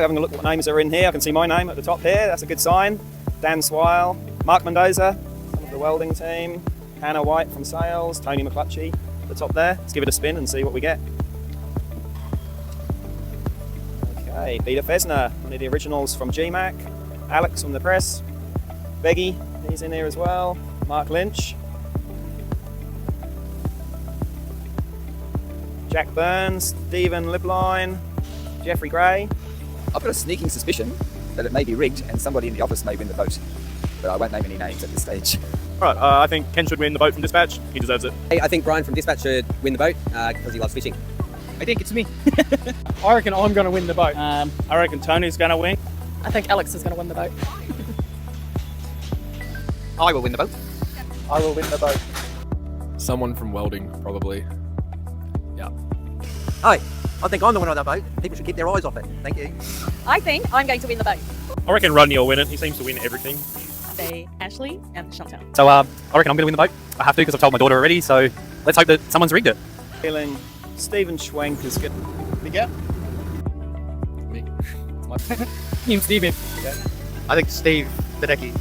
having a look at what names are in here. I can see my name at the top here. That's a good sign. Dan Swile, Mark Mendoza, some of the welding team, Hannah White from sales, Tony McClutchy at the top there. Let's give it a spin and see what we get. Okay, Peter Fesner, one of the originals from GMAC, Alex from the press, Beggy, he's in here as well, Mark Lynch, Jack Burns, Stephen Lipline, Jeffrey Gray. I've got a sneaking suspicion that it may be rigged and somebody in the office may win the vote, but I won't name any names at this stage. Right, I think Ken should win the vote from Dispatch. He deserves it. Hey, I think Brian from Dispatch should win the vote because he loves fishing. I think it's me. I reckon I'm going to win the vote. I reckon Tony's going to win. I think Alex is going to win the vote. I will win the vote. I will win the vote. Someone from welding, probably. Yeah. Hi, I think I'm the winner of that vote. People should keep their eyes off it. Thank you. I think I'm going to win the vote. I reckon Rodney will win it. He seems to win everything. Say Ashley and Chantal. So I reckon I'm going to win the vote. I have to because I've told my daughter already. So let's hope that someone's rigged it. Feeling Stephen Schwenk is good. Yeah. Me. Team Steven. I think Steve Badecki.